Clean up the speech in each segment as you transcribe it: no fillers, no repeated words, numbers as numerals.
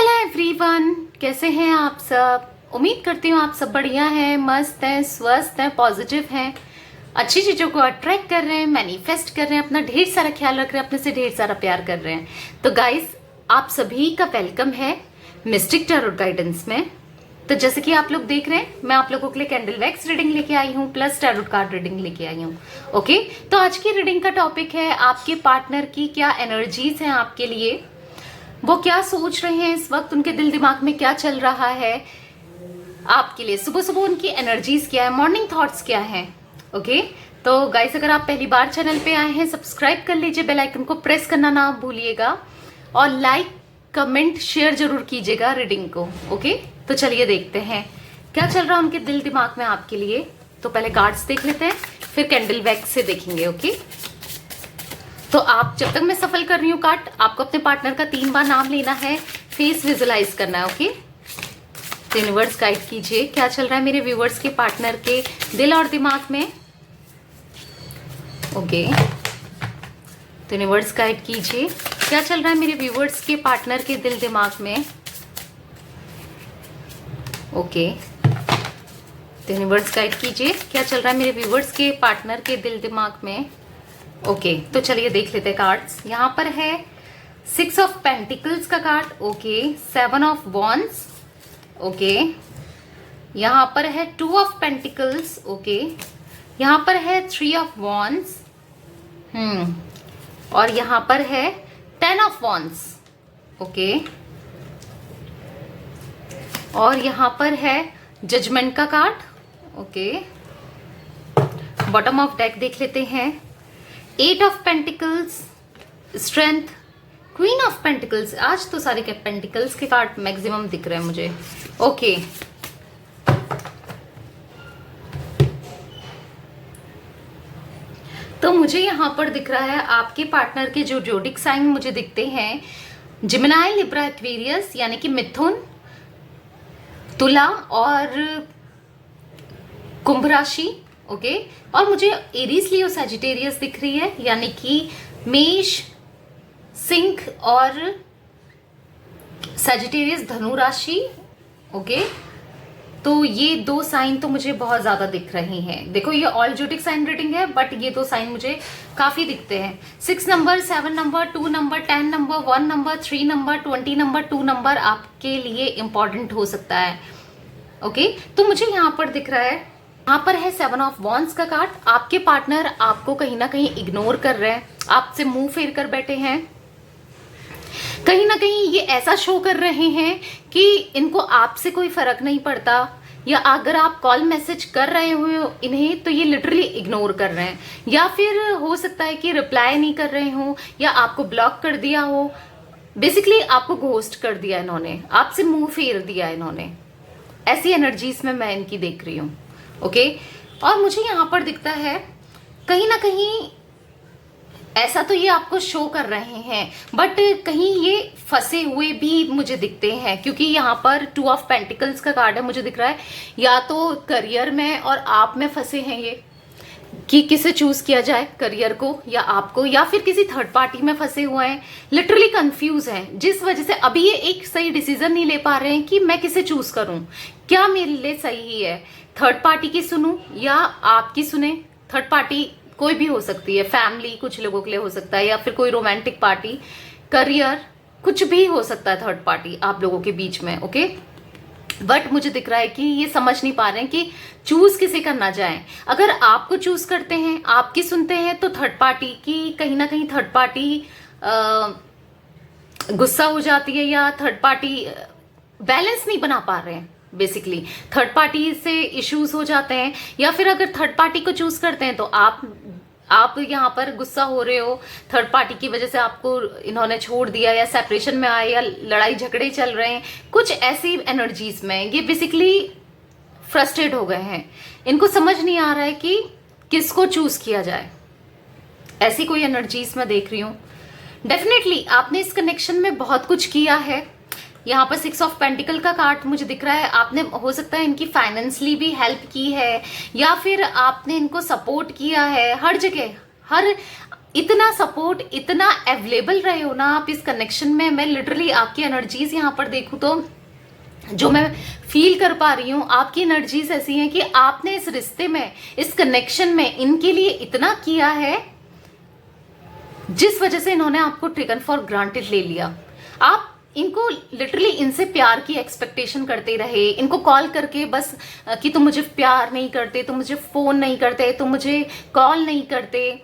Hello everyone, कैसे हैं आप सब। उम्मीद करती हूँ आप सब बढ़िया हैं, मस्त हैं, स्वस्थ हैं, पॉजिटिव हैं, अच्छी चीज़ों को अट्रैक्ट कर रहे हैं, मैनिफेस्ट कर रहे हैं, अपना ढेर सारा ख्याल रख रहे हैं, अपने से ढेर सारा प्यार कर रहे हैं। तो गाइस, आप सभी का वेलकम है मिस्टिक टैरोट गाइडेंस में। तो जैसे कि आप लोग देख रहे हैं, मैं आप लोगों के लिए कैंडल वैक्स रीडिंग लेके आई हूँ प्लस टैरोट कार्ड रीडिंग लेके आई हूँ। ओके, तो आज की रीडिंग का टॉपिक है आपके पार्टनर की क्या एनर्जीज हैं आपके लिए, वो क्या सोच रहे हैं इस वक्त, उनके दिल दिमाग में क्या चल रहा है आपके लिए, सुबह सुबह उनकी एनर्जीज क्या है, मॉर्निंग थॉट्स क्या हैं। ओके, तो गाइस, अगर आप पहली बार चैनल पे आए हैं, सब्सक्राइब कर लीजिए, बेल आइकन को प्रेस करना ना भूलिएगा और लाइक कमेंट शेयर जरूर कीजिएगा रीडिंग को। ओके, तो चलिए देखते हैं क्या चल रहा है उनके दिल दिमाग में आपके लिए। तो पहले कार्ड्स देख लेते हैं, फिर कैंडल वैक्स से देखेंगे। ओके, तो आप जब तक मैं सफल कर रही हूँ कार्ड, आपको अपने पार्टनर का 3 बार नाम लेना है, फेस विजुलाइज करना है। ओके, तो यूनिवर्स गाइड कीजिए क्या चल रहा है मेरे व्यूवर्स के पार्टनर के दिल और दिमाग में। ओके, तो यूनिवर्स गाइड कीजिए क्या चल रहा है मेरे व्यूवर्स के पार्टनर के दिल दिमाग में। ओके, तो यूनिवर्स गाइड कीजिए क्या चल रहा है मेरे व्यूवर्स के पार्टनर के दिल दिमाग में। ओके, तो चलिए देख लेते हैं कार्ड्स। यहाँ पर है 6 ऑफ पेंटिकल्स का card. Okay, 7 of wands. Okay, यहाँ पर है 2 ऑफ पेंटिकल्स। ओके, यहाँ पर है 3 ऑफ वॉन्ड्स। और यहाँ पर है 10 ऑफ वॉन्ड्स। ओके, और यहाँ पर है जजमेंट का card. Okay, bottom of deck देख लेते हैं। 8 of pentacles, strength, queen of pentacles. आज तो सारे के पेंटिकल्स के कार्ड मैक्सिमम दिख रहे हैं मुझे। ओके, तो मुझे यहाँ पर दिख रहा है आपके पार्टनर के जो जोडिक साइन मुझे दिखते हैं, जिमिनाई, लिब्रा, एक्वेरियस यानी कि मिथुन, तुला और कुंभ राशि। ओके, और मुझे एरीज, लियो, सैजिटेरियस दिख रही है यानी कि मेष, सिंह और सैजिटेरियस, धनु राशि। ओके, तो ये 2 साइन तो मुझे बहुत ज्यादा दिख रही हैं। देखो, ये ऑल जोडिक साइन रीडिंग है, बट ये 2 साइन मुझे काफी दिखते हैं। 6 number, 7 number, 2 number, 10 number, 1 number, 3 number, 20 number, 2 number आपके लिए इंपॉर्टेंट हो सकता है। ओके, तो मुझे यहाँ पर दिख रहा है, यहाँ पर है 7 ऑफ वॉन्ड्स का कार्ड। आपके पार्टनर आपको कहीं ना कहीं इग्नोर कर रहे हैं, आपसे मुंह फेर कर बैठे हैं। कहीं ना कहीं ये ऐसा शो कर रहे हैं कि इनको आपसे कोई फर्क नहीं पड़ता, या अगर आप कॉल मैसेज कर रहे हो इन्हें तो ये लिटरली इग्नोर कर रहे हैं, या फिर हो सकता है कि रिप्लाई नहीं कर रहे हो या आपको ब्लॉक कर दिया हो। बेसिकली आपको घोस्ट कर दिया इन्होंने, आपसे मुंह फेर दिया इन्होंने। ऐसी एनर्जीज में मैं इनकी देख रही हूँ। ओके, और मुझे यहाँ पर दिखता है कहीं ना कहीं ऐसा तो ये आपको शो कर रहे हैं, बट कहीं ये फंसे हुए भी मुझे दिखते हैं, क्योंकि यहाँ पर 2 ऑफ पेंटिकल्स का कार्ड है। मुझे दिख रहा है या तो करियर में और आप में फंसे हैं ये, कि किसे चूज किया जाए, करियर को या आपको, या फिर किसी थर्ड पार्टी में फंसे हुए हैं, लिटरली कंफ्यूज हैं, जिस वजह से अभी ये एक सही डिसीजन नहीं ले पा रहे हैं कि मैं किसे चूज करूं, क्या मेरे लिए सही है, थर्ड पार्टी की सुनूं या आपकी सुने। थर्ड पार्टी कोई भी हो सकती है, फैमिली कुछ लोगों के लिए हो सकता है, या फिर कोई रोमांटिक पार्टी, करियर, कुछ भी हो सकता है थर्ड पार्टी आप लोगों के बीच में। ओके, बट मुझे दिख रहा है कि ये समझ नहीं पा रहे हैं कि चूज किसे करना जाए। अगर आपको चूज करते हैं, आपकी सुनते हैं, तो थर्ड पार्टी की कहीं ना कहीं थर्ड पार्टी गुस्सा हो जाती है, या थर्ड पार्टी बैलेंस नहीं बना पा रहे हैं। बेसिकली थर्ड पार्टी से इश्यूज हो जाते हैं, या फिर अगर थर्ड पार्टी को चूज करते हैं तो आप यहाँ पर गुस्सा हो रहे हो, थर्ड पार्टी की वजह से आपको इन्होंने छोड़ दिया, या सेपरेशन में आए, या लड़ाई झगड़े चल रहे हैं, कुछ ऐसी एनर्जीज में ये बेसिकली फ्रस्ट्रेट हो गए हैं। इनको समझ नहीं आ रहा है कि किसको चूज किया जाए। ऐसी कोई एनर्जीज में देख रही हूँ। डेफिनेटली आपने इस कनेक्शन में बहुत कुछ किया है। यहाँ पर 6 ऑफ पेंटिकल का कार्ड मुझे दिख रहा है, आपने हो सकता है इनकी फाइनेंशियली भी हेल्प की है, या फिर आपने इनको सपोर्ट किया है हर जगह, हर इतना सपोर्ट, इतना अवेलेबल रहे हो ना आप इस कनेक्शन में। मैं लिटरली आपकी एनर्जीज यहाँ पर देखूँ तो जो मैं फील कर पा रही हूँ, आपकी एनर्जीज ऐसी हैं कि आपने इस रिश्ते में, इस कनेक्शन में इनके लिए इतना किया है जिस वजह से इन्होंने आपको टेकन फॉर ग्रांटेड ले लिया। आप इनको लिटरली इनसे प्यार की एक्सपेक्टेशन करते रहे, इनको कॉल करके बस कि तुम मुझे प्यार नहीं करते, तुम मुझे फोन नहीं करते, तुम मुझे कॉल नहीं करते,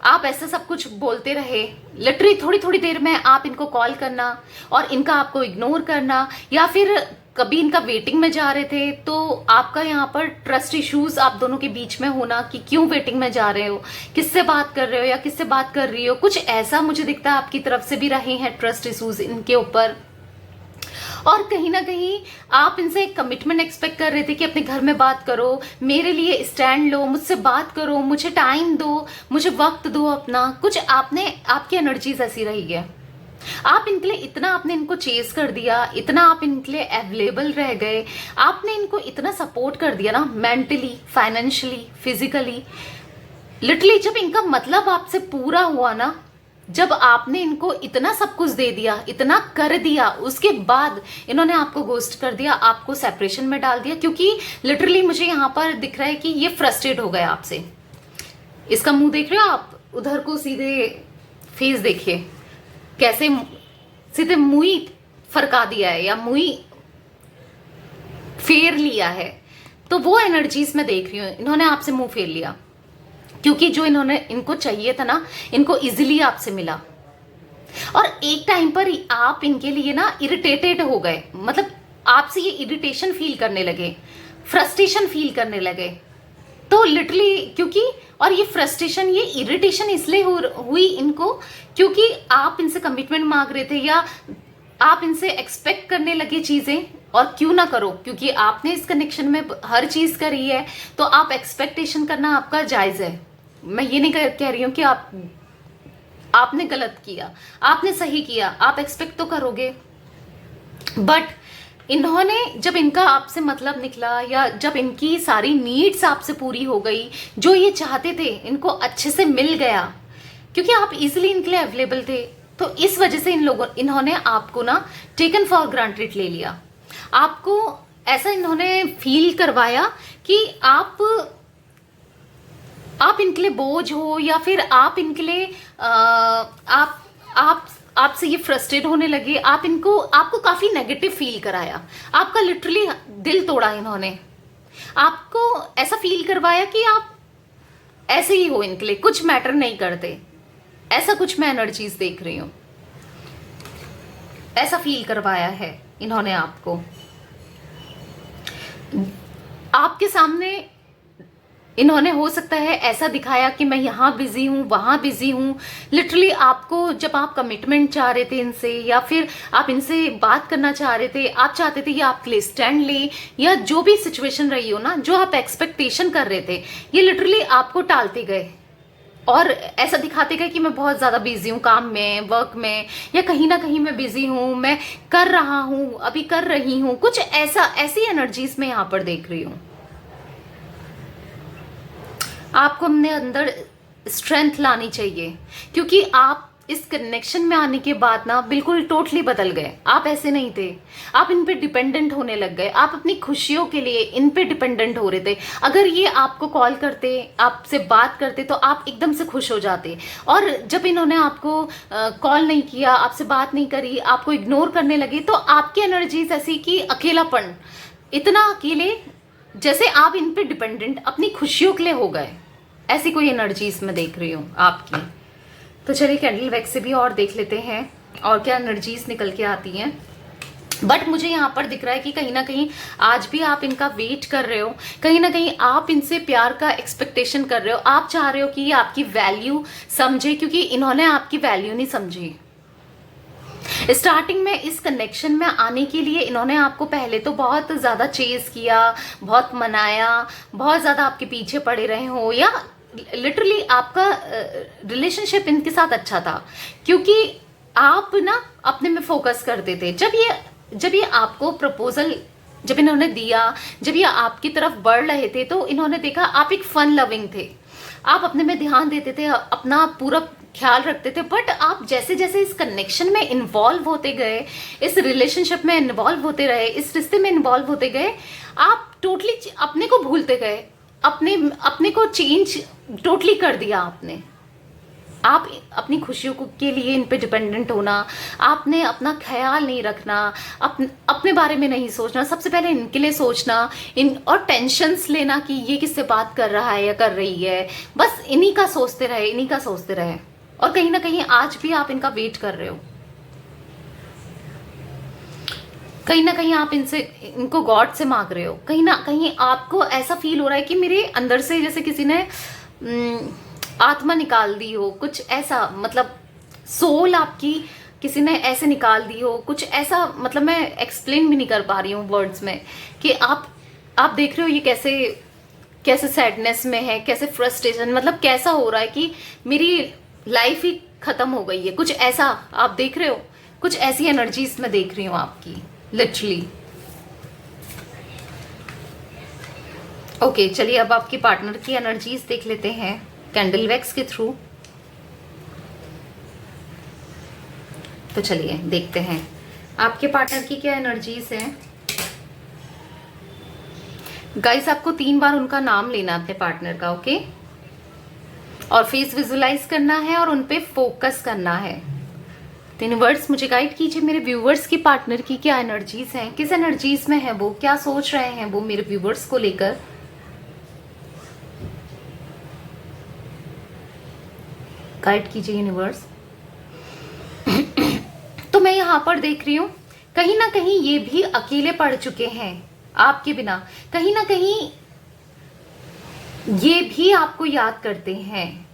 आप ऐसा सब कुछ बोलते रहे। लिटरली थोड़ी थोड़ी देर में आप इनको कॉल करना और इनका आपको इग्नोर करना, या फिर कभी इनका वेटिंग में जा रहे थे तो आपका यहाँ पर ट्रस्ट इश्यूज आप दोनों के बीच में होना कि क्यों वेटिंग में जा रहे हो, किससे बात कर रहे हो या किससे बात कर रही हो, कुछ ऐसा मुझे दिखता है आपकी तरफ से भी रहे हैं ट्रस्ट इश्यूज इनके ऊपर। और कहीं ना कहीं आप इनसे एक कमिटमेंट एक्सपेक्ट कर रहे थे कि अपने घर में बात करो, मेरे लिए स्टैंड लो, मुझसे बात करो, मुझे टाइम दो, मुझे वक्त दो अपना। कुछ आपने, आपकी एनर्जीज ऐसी रही है, आप इनके लिए इतना आपने इनको चेस कर दिया, इतना आप इनके लिए अवेलेबल रह गए, आपने इनको इतना सपोर्ट कर दिया ना, मेंटली, फाइनेंशियली, फिजिकली। लिटरली जब इनका मतलब आपसे पूरा हुआ ना, जब आपने इनको इतना सब कुछ दे दिया, इतना कर दिया, उसके बाद इन्होंने आपको घोस्ट कर दिया, आपको सेपरेशन में डाल दिया। क्योंकि लिटरली मुझे यहाँ पर दिख रहा है कि ये फ्रस्ट्रेट हो गया आपसे। इसका मुंह देख रहे हो आप, उधर को सीधे फेस देखिए, कैसे सीधे मुंह ही फरका दिया है या मुंह ही फेर लिया है। तो वो एनर्जीज में देख रही हूँ, इन्होंने आपसे मुंह फेर लिया क्योंकि जो इनको चाहिए था ना, इनको इजीली आपसे मिला। और एक टाइम पर आप इनके लिए ना इरिटेटेड हो गए, मतलब आपसे ये इरिटेशन फील करने लगे, फ्रस्ट्रेशन फील करने लगे। तो लिटरली क्योंकि, और ये फ्रस्ट्रेशन, ये इरिटेशन इसलिए हुई इनको क्योंकि आप इनसे कमिटमेंट मांग रहे थे या आप इनसे एक्सपेक्ट करने लगे चीजें। और क्यों ना करो, क्योंकि आपने इस कनेक्शन में हर चीज करी है, तो आप एक्सपेक्टेशन करना आपका जायज है। मैं ये नहीं कह रही हूं कि आपने गलत किया, आपने सही किया, आप एक्सपेक्ट तो करोगे। बट इन्होंने, जब इनका आपसे मतलब निकला या जब इनकी सारी नीड्स आपसे पूरी हो गई, जो ये चाहते थे इनको अच्छे से मिल गया, क्योंकि आप इजीली इनके लिए अवेलेबल थे, तो इस वजह से इन्होंने आपको ना टेकन फॉर ग्रांटेड ले लिया। आपको ऐसा इन्होंने फील करवाया कि आप इनके लिए बोझ हो, या फिर आप इनके लिए आपसे ये फ्रस्ट्रेट होने लगे। आपको काफी नेगेटिव फील कराया, आपका लिटरली दिल तोड़ा इन्होंने। आपको ऐसा फील करवाया कि आप ऐसे ही हो, इनके लिए कुछ मैटर नहीं करते, ऐसा कुछ मैं एनर्जीज देख रही हूं। ऐसा फील करवाया है इन्होंने आपको। आपके सामने इन्होंने हो सकता है ऐसा दिखाया कि मैं यहाँ बिजी हूँ, वहाँ बिजी हूँ। लिटरली आपको, जब आप कमिटमेंट चाह रहे थे इनसे, या फिर आप इनसे बात करना चाह रहे थे, आप चाहते थे कि आपके लिए स्टैंड ले, या जो भी सिचुएशन रही हो ना, जो आप एक्सपेक्टेशन कर रहे थे, ये लिटरली आपको टालते गए और ऐसा दिखाते गए कि मैं बहुत ज़्यादा बिजी हूँ काम में, वर्क में, या कहीं ना कहीं मैं बिजी हूँ, मैं कर रहा हूँ, अभी कर रही हूँ, कुछ ऐसी एनर्जीज में यहाँ पर देख रही हूँ। आपको अपने अंदर स्ट्रेंथ लानी चाहिए, क्योंकि आप इस कनेक्शन में आने के बाद ना बिल्कुल टोटली बदल गए। आप ऐसे नहीं थे, आप इन पे डिपेंडेंट होने लग गए, आप अपनी खुशियों के लिए इन पे डिपेंडेंट हो रहे थे। अगर ये आपको कॉल करते, आपसे बात करते, तो आप एकदम से खुश हो जाते। और जब इन्होंने आपको कॉल नहीं किया, आपसे बात नहीं करी, आपको इग्नोर करने लगे, तो आपकी एनर्जीज ऐसी कि अकेलापन, इतना अकेले, जैसे आप इन पे डिपेंडेंट अपनी खुशियों के लिए हो गए। ऐसी कोई एनर्जीज मैं देख रही हूँ आपकी। तो चलिए कैंडल वैक्स से भी और देख लेते हैं और क्या एनर्जीज निकल के आती हैं। बट मुझे यहाँ पर दिख रहा है कि कहीं ना कहीं आज भी आप इनका वेट कर रहे हो, कहीं ना कहीं आप इनसे प्यार का एक्सपेक्टेशन कर रहे हो। आप चाह रहे हो कि ये आपकी वैल्यू समझे, क्योंकि इन्होंने आपकी वैल्यू नहीं समझी। स्टार्टिंग में इस कनेक्शन में आने के लिए इन्होंने आपको पहले तो बहुत ज़्यादा चेज किया, बहुत मनाया, बहुत ज़्यादा आपके पीछे पड़े रहे हो, या लिटरली आपका रिलेशनशिप इनके साथ अच्छा था, क्योंकि आप ना अपने में फोकस करते थे। जब ये आपको प्रपोजल जब इन्होंने दिया, जब ये आपकी तरफ बढ़ रहे थे, तो इन्होंने देखा आप एक फन लविंग थे, आप अपने में ध्यान देते थे, अपना पूरा ख्याल रखते थे, बट आप जैसे जैसे इस कनेक्शन में इन्वॉल्व होते गए, इस रिलेशनशिप में इन्वॉल्व होते रहे, इस रिश्ते में इन्वॉल्व होते गए, आप टोटली अपने को भूलते गए, अपने अपने को चेंज टोटली कर दिया आपने। आप अपनी खुशियों के लिए इन पे डिपेंडेंट होना, आपने अपना ख्याल नहीं रखना, अपने बारे में नहीं सोचना, सबसे पहले इनके लिए सोचना, और टेंशन्स लेना कि ये किससे बात कर रहा है या कर रही है, बस इन्हीं का सोचते रहे, इन्हीं का सोचते रहे। और कहीं ना कहीं आज भी आप इनका वेट कर रहे हो, कहीं ना कहीं आप इनको गॉड से मांग रहे हो, कहीं ना कहीं आपको ऐसा फील हो रहा है कि मेरे अंदर से जैसे किसी ने आत्मा निकाल दी हो, कुछ ऐसा, मतलब सोल आपकी किसी ने ऐसे निकाल दी हो, कुछ ऐसा, मतलब मैं एक्सप्लेन भी नहीं कर पा रही हूँ वर्ड्स में, कि आप देख रहे हो ये कैसे कैसे सैडनेस में है, कैसे फ्रस्ट्रेशन, मतलब कैसा हो रहा है कि मेरी लाइफ ही खत्म हो गई है, कुछ ऐसा आप देख रहे हो, कुछ ऐसी एनर्जीज मैं देख रही हूँ आपकी, लिटरली। ओके, चलिए अब आपकी पार्टनर की एनर्जीज देख लेते हैं कैंडल वैक्स के थ्रू। तो चलिए देखते हैं आपके पार्टनर की क्या एनर्जीज हैं। गाइस, आपको 3 बार उनका नाम लेना अपने पार्टनर का, ओके, और फेस विजुलाइज करना है और उनपे फोकस करना है। तो यूनिवर्स मुझे गाइड कीजिए, मेरे व्यूवर्स की पार्टनर की क्या एनर्जीज हैं, किस एनर्जीज में है वो, क्या सोच रहे हैं वो मेरे व्यूवर्स को लेकर। गाइड कीजिए यूनिवर्स। तो मैं यहां पर देख रही हूं, कहीं ना कहीं ये भी अकेले पड़ चुके हैं आपके बिना, कहीं ना कहीं ये भी आपको याद करते हैं,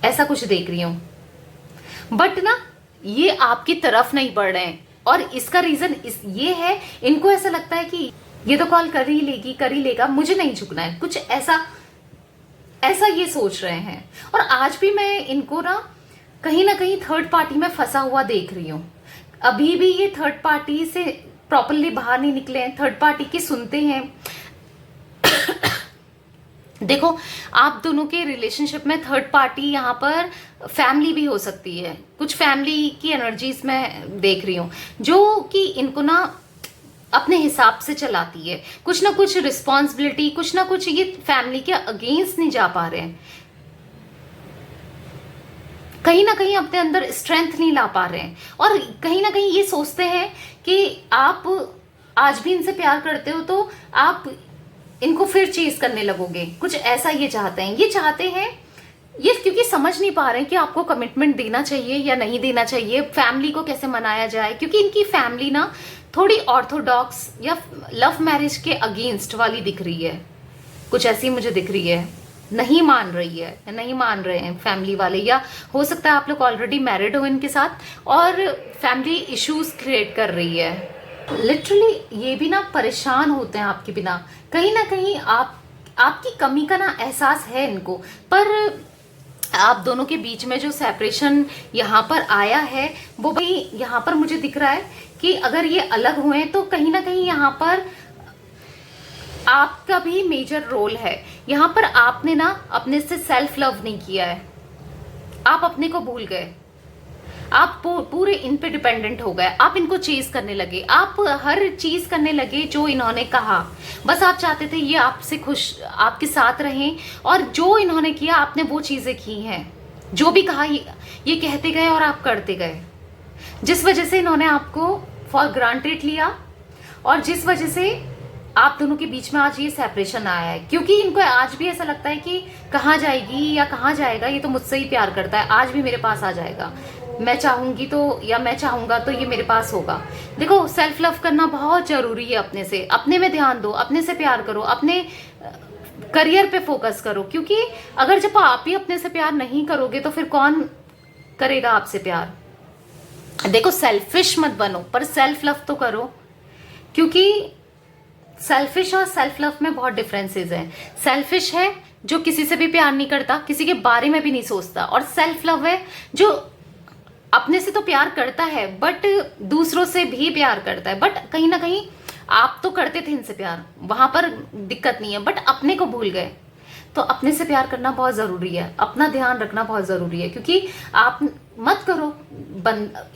ऐसा कुछ देख रही हूं। बट ना, ये आपकी तरफ नहीं बढ़ रहे हैं, और इसका रीजन ये है, इनको ऐसा लगता है कि ये तो कॉल कर ही लेगी, कर ही लेगा, मुझे नहीं झुकना है, कुछ ऐसा ये सोच रहे हैं। और आज भी मैं इनको ना कहीं थर्ड पार्टी में फंसा हुआ देख रही हूँ। अभी भी ये थर्ड पार्टी से प्रॉपरली बाहर नहीं निकले हैं, थर्ड पार्टी की सुनते हैं। देखो, आप दोनों के रिलेशनशिप में थर्ड पार्टी यहाँ पर फैमिली भी हो सकती है, कुछ फैमिली की एनर्जीज में देख रही हूँ, जो कि इनको ना अपने हिसाब से चलाती है, कुछ ना कुछ रिस्पॉन्सिबिलिटी, कुछ ना कुछ, ये फैमिली के अगेंस्ट नहीं जा पा रहे हैं, कहीं ना कहीं अपने अंदर स्ट्रेंथ नहीं ला पा रहे हैं, और कहीं ना कहीं ये सोचते हैं कि आप आज भी इनसे प्यार करते हो तो आप इनको फिर चेज करने लगोगे, कुछ ऐसा ये चाहते हैं। ये चाहते हैं ये, क्योंकि समझ नहीं पा रहे हैं कि आपको कमिटमेंट देना चाहिए या नहीं देना चाहिए, फैमिली को कैसे मनाया जाए, क्योंकि इनकी फैमिली ना थोड़ी ऑर्थोडॉक्स या लव मैरिज के अगेंस्ट वाली दिख रही है, कुछ ऐसी मुझे दिख रही है, नहीं मान रही है, नहीं मान रहे हैं फैमिली वाले, या हो सकता है आप लोग ऑलरेडी मैरिड हो इनके साथ और फैमिली इश्यूज क्रिएट कर रही है। लिटरली ये भी ना परेशान होते हैं आपके बिना, कहीं ना कहीं आपकी कमी का ना एहसास है इनको, पर आप दोनों के बीच में जो सेपरेशन यहाँ पर आया है वो भी यहाँ पर मुझे दिख रहा है कि अगर ये अलग हुए तो कहीं ना कहीं यहाँ पर आपका भी मेजर रोल है। यहाँ पर आपने ना अपने से सेल्फ लव नहीं किया है, आप अपने को भूल गए, आप पूरे इन पे डिपेंडेंट हो गए, आप इनको चेज करने लगे, आप हर चीज करने लगे जो इन्होंने कहा, बस आप चाहते थे ये आपसे खुश, आपके साथ रहें, और जो इन्होंने किया आपने वो चीजें की हैं, जो भी कहा ये कहते गए और आप करते गए, जिस वजह से इन्होंने आपको फॉर ग्रांटेड लिया, और जिस वजह से आप दोनों के बीच में आज ये सेपरेशन आया है, क्योंकि इनको आज भी ऐसा लगता है कि कहाँ जाएगी या कहाँ जाएगा, ये तो मुझसे ही प्यार करता है, आज भी मेरे पास आ जाएगा, मैं चाहूंगी तो या मैं चाहूंगा तो ये मेरे पास होगा। देखो, सेल्फ लव करना बहुत जरूरी है, अपने से, अपने में ध्यान दो, अपने से प्यार करो, अपने करियर पे फोकस करो, क्योंकि अगर जब आप ही अपने से प्यार नहीं करोगे तो फिर कौन करेगा आपसे प्यार। देखो, सेल्फिश मत बनो, पर सेल्फ लव तो करो, क्योंकि सेल्फिश और सेल्फ लव में बहुत डिफरेंसेस हैं। सेल्फिश है जो किसी से भी प्यार नहीं करता, किसी के बारे में भी नहीं सोचता, और सेल्फ लव है जो अपने से तो प्यार करता है बट दूसरों से भी प्यार करता है, बट कहीं ना कहीं आप तो करते थे इनसे प्यार, वहां पर दिक्कत नहीं है, बट अपने को भूल गए। तो अपने से प्यार करना बहुत ज़रूरी है, अपना ध्यान रखना बहुत ज़रूरी है। क्योंकि आप मत करो,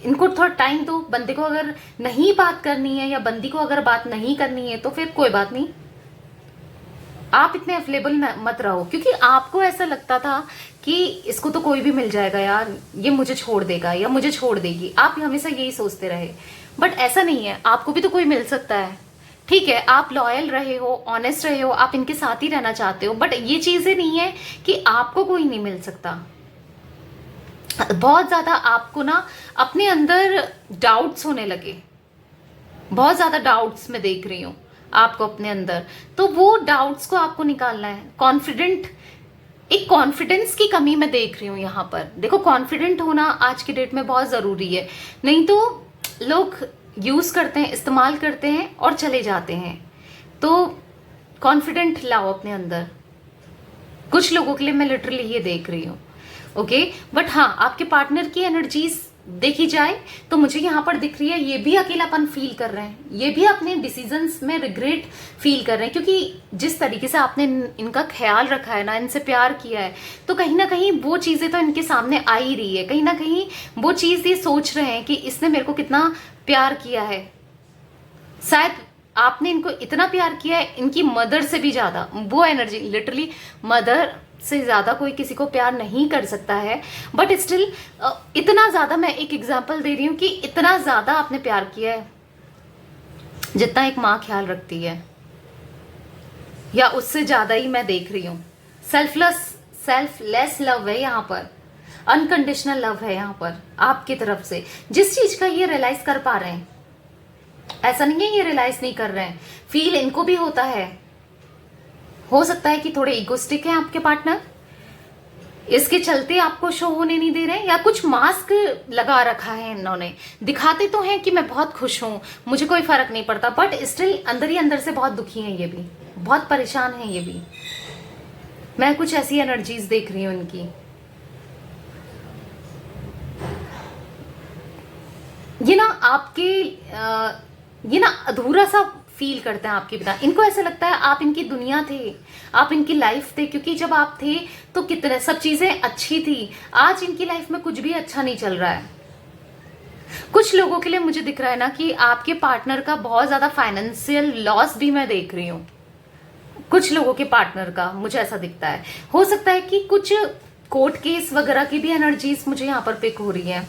इनको थोड़ा टाइम दो। बंदे को अगर नहीं बात करनी है या बंदी को अगर बात नहीं करनी है तो फिर कोई बात नहीं, आप इतने अवेलेबल मत रहो। क्योंकि आपको ऐसा लगता था कि इसको तो कोई भी मिल जाएगा यार, ये मुझे छोड़ देगा या मुझे छोड़ देगी, आप हमेशा यही सोचते रहे। बट ऐसा नहीं है, आपको भी तो कोई मिल सकता है। ठीक है, आप लॉयल रहे हो, ऑनेस्ट रहे हो, आप इनके साथ ही रहना चाहते हो, बट ये चीजें नहीं है कि आपको कोई नहीं मिल सकता। बहुत ज्यादा आपको ना अपने अंदर डाउट्स होने लगे, बहुत ज्यादा डाउट्स मैं देख रही हूं आपको अपने अंदर। तो वो डाउट्स को आपको निकालना है। एक कॉन्फिडेंस की कमी मैं देख रही हूं यहाँ पर। देखो, कॉन्फिडेंट होना आज की डेट में बहुत जरूरी है, नहीं तो लोग यूज करते हैं, इस्तेमाल करते हैं और चले जाते हैं। तो कॉन्फिडेंट लाओ अपने अंदर। कुछ लोगों के लिए मैं लिटरली ये देख रही हूँ, ओके। बट हाँ, आपके पार्टनर की एनर्जीज देखी जाए तो मुझे यहाँ पर दिख रही है, ये भी अकेलापन फील कर रहे हैं, ये भी अपने डिसीजंस में रिग्रेट फील कर रहे हैं। क्योंकि जिस तरीके से आपने इनका ख्याल रखा है ना, इनसे प्यार किया है, तो कहीं ना कहीं वो चीजें तो इनके सामने आ ही रही है। कहीं ना कहीं वो चीज ये सोच रहे हैं कि इसने मेरे को कितना प्यार किया है। शायद आपने इनको इतना प्यार किया है, इनकी मदर से भी ज्यादा। वो एनर्जी, लिटरली मदर से ज्यादा कोई किसी को प्यार नहीं कर सकता है। बट स्टिल इतना ज्यादा, मैं एक एग्जांपल दे रही हूं कि इतना ज्यादा आपने प्यार किया है जितना एक माँ ख्याल रखती है, या उससे ज्यादा ही मैं देख रही हूं। सेल्फलेस लव है यहाँ पर, अनकंडीशनल लव है यहाँ पर आपकी तरफ से। जिस चीज का ये रियलाइज कर पा रहे हैं, ऐसा नहीं है ये रियलाइज नहीं कर रहे हैं, फील इनको भी होता है। हो सकता है कि थोड़े इगोस्टिक हैं आपके पार्टनर, इसके चलते आपको शो होने नहीं दे रहे हैं, या कुछ मास्क लगा रखा है इन्होंने। दिखाते तो हैं कि मैं बहुत खुश हूं, मुझे कोई फर्क नहीं पड़ता, बट स्टिल अंदर ही अंदर से बहुत दुखी हैं, ये भी बहुत परेशान हैं। ये भी मैं कुछ ऐसी एनर्जीज देख रही हूं इनकी। ये ना आपके ये ना अधूरा सा फील करते हैं आपके बिना। इनको ऐसा लगता है आप इनकी दुनिया थे, आप इनकी लाइफ थे। क्योंकि जब आप थे तो कितने सब चीजें अच्छी थी। आज इनकी लाइफ में कुछ भी अच्छा नहीं चल रहा है। कुछ लोगों के लिए मुझे दिख रहा है ना कि आपके पार्टनर का बहुत ज्यादा फाइनेंशियल लॉस भी मैं देख रही हूँ। कुछ लोगों के पार्टनर का मुझे ऐसा दिखता है। हो सकता है कि कुछ कोर्ट केस वगैरह की भी एनर्जीज मुझे यहाँ पर पिक हो रही है।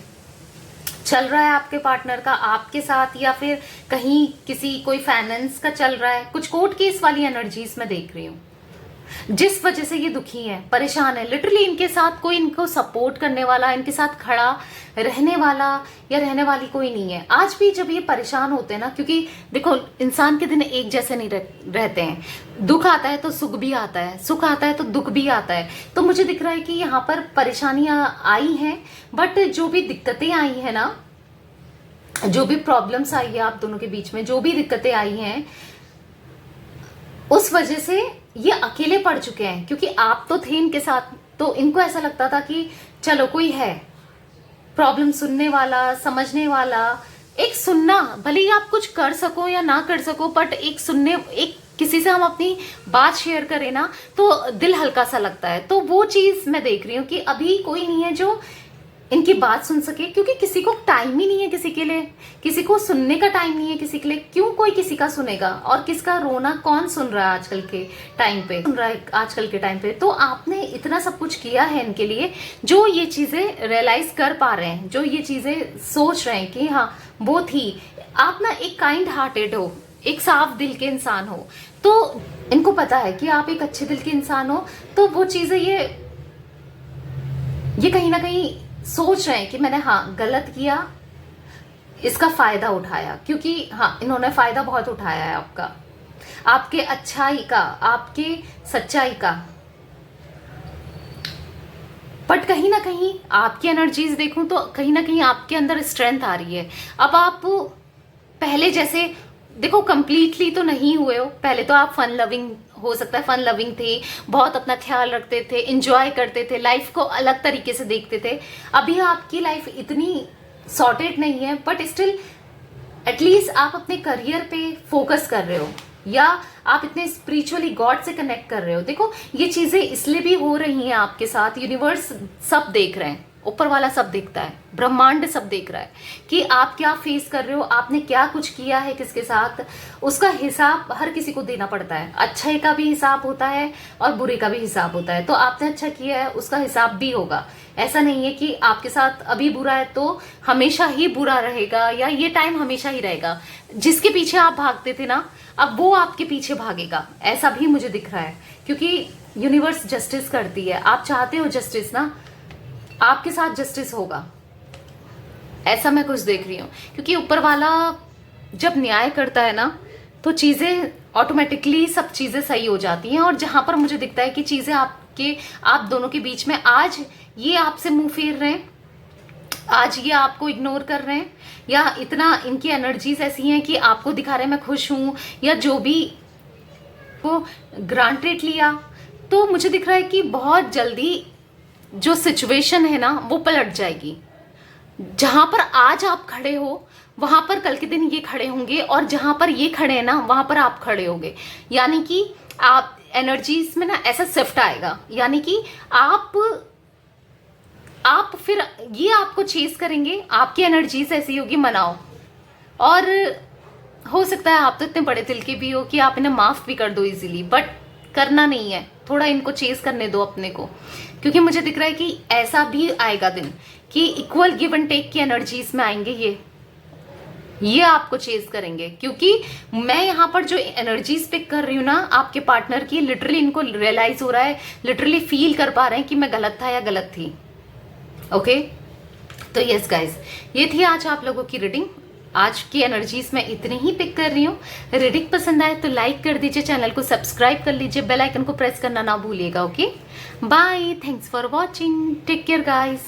चल रहा है आपके पार्टनर का आपके साथ, या फिर कहीं किसी कोई फाइनेंस का चल रहा है। कुछ कोर्ट केस वाली एनर्जीज मैं देख रही हूँ, जिस वजह से ये दुखी है, परेशान है। लिटरली इनके साथ कोई इनको सपोर्ट करने वाला, इनके साथ खड़ा रहने वाला या रहने वाली कोई नहीं है। आज भी जब ये परेशान होते हैं ना, क्योंकि देखो इंसान के दिन एक जैसे नहीं रहते हैं। दुख आता है तो सुख भी आता है, सुख आता है तो दुख भी आता है। तो मुझे दिख रहा है कि यहाँ पर परेशानियां आई हैं, बट जो भी दिक्कतें आई है ना, जो भी प्रॉब्लम्स आई है आप दोनों के बीच में, जो भी दिक्कतें आई हैं, उस वजह से ये अकेले पड़ चुके हैं। क्योंकि आप तो थे इनके साथ, तो इनको ऐसा लगता था कि चलो कोई है प्रॉब्लम सुनने वाला, समझने वाला। एक सुनना, भले ही आप कुछ कर सको या ना कर सको, बट एक किसी से हम अपनी बात शेयर करें ना तो दिल हल्का सा लगता है। तो वो चीज मैं देख रही हूँ कि अभी कोई नहीं है जो इनकी बात सुन सके। क्योंकि किसी को टाइम ही नहीं है किसी के लिए, किसी को सुनने का टाइम नहीं है किसी के लिए। क्यों कोई किसी का सुनेगा? और किसका रोना कौन सुन रहा है आजकल के टाइम पे, सुन रहा है आजकल के टाइम पे। तो आपने इतना सब कुछ किया है इनके लिए, जो ये चीजें रियलाइज कर पा रहे हैं, जो ये चीजें सोच रहे हैं कि हाँ वो थी। आप ना एक काइंड हार्टेड हो, एक साफ दिल के इंसान हो, तो इनको पता है कि आप एक अच्छे दिल के इंसान हो। तो वो चीजें ये कहीं ना कहीं सोच रहे हैं कि मैंने हाँ गलत किया, इसका फायदा उठाया। क्योंकि हाँ इन्होंने फायदा बहुत उठाया है आपका, आपके अच्छाई का, आपके सच्चाई का। बट कहीं ना कहीं आपकी एनर्जीज देखूं तो कहीं ना कहीं आपके अंदर स्ट्रेंथ आ रही है। अब आप पहले जैसे देखो कंप्लीटली तो नहीं हुए हो। पहले तो आप फन लविंग, हो सकता है फन लविंग थे, बहुत अपना ख्याल रखते थे, एंजॉय करते थे, लाइफ को अलग तरीके से देखते थे। अभी आपकी लाइफ इतनी सॉर्टेड नहीं है, बट स्टिल एटलीस्ट आप अपने करियर पे फोकस कर रहे हो। या आप इतने स्पिरिचुअली गॉड से कनेक्ट कर रहे हो। देखो ये चीजें इसलिए भी हो रही हैं आपके साथ, यूनिवर्स सब देख रहे हैं, ऊपर वाला सब देखता है, ब्रह्मांड सब देख रहा है कि आप क्या फेस कर रहे हो, आपने क्या कुछ किया है किसके साथ, उसका हिसाब हर किसी को देना पड़ता है। अच्छे का भी हिसाब होता है और बुरे का भी हिसाब होता है। तो आपने अच्छा किया है उसका हिसाब भी होगा। ऐसा नहीं है कि आपके साथ अभी बुरा है तो हमेशा ही बुरा रहेगा या ये टाइम हमेशा ही रहेगा। जिसके पीछे आप भागते थे ना, अब वो आपके पीछे भागेगा, ऐसा भी मुझे दिख रहा है। क्योंकि यूनिवर्स जस्टिस करती है, आप चाहते हो जस्टिस ना, आपके साथ जस्टिस होगा, ऐसा मैं कुछ देख रही हूँ। क्योंकि ऊपर वाला जब न्याय करता है ना तो चीजें ऑटोमेटिकली सब चीजें सही हो जाती हैं। और जहां पर मुझे दिखता है कि चीजें आप दोनों के बीच में, आज ये आपसे मुंह फेर रहे हैं, आज ये आपको इग्नोर कर रहे हैं, या इतना इनकी एनर्जीज ऐसी हैं कि आपको दिखा रहे हैं मैं खुश हूं, या जो भी को ग्रांटेड लिया, तो मुझे दिख रहा है कि बहुत जल्दी जो सिचुएशन है ना वो पलट जाएगी। जहां पर आज आप खड़े हो वहां पर कल के दिन ये खड़े होंगे, और जहां पर ये खड़े हैं ना वहां पर आप खड़े होंगे। यानी कि आप एनर्जीज में ना ऐसा शिफ्ट आएगा, यानी कि आप फिर ये आपको चेज करेंगे, आपकी एनर्जीज ऐसी होगी मनाओ। और हो सकता है आप तो इतने बड़े दिल के भी हो कि आप इन्हें माफ भी कर दो इजीली, बट करना नहीं है, थोड़ा इनको चेज करने दो अपने को। क्योंकि मुझे दिख रहा है कि ऐसा भी आएगा दिन कि इक्वल गिव एंड टेक की एनर्जीज में आएंगे ये आपको चेज करेंगे। क्योंकि मैं यहाँ पर जो एनर्जीज पिक कर रही हूँ ना आपके पार्टनर की, लिटरली इनको रियलाइज हो रहा है, लिटरली फील कर पा रहे हैं कि मैं गलत था या गलत थी। ओके तो यस गाइज, ये थी आज आप लोगों की रीडिंग। आज की एनर्जीज मैं इतनी ही पिक कर रही हूँ। रीडिंग पसंद आए तो लाइक कर दीजिए, चैनल को सब्सक्राइब कर लीजिए, बेल आइकन को प्रेस करना ना भूलिएगा। Okay bye, thanks for watching, take care guys.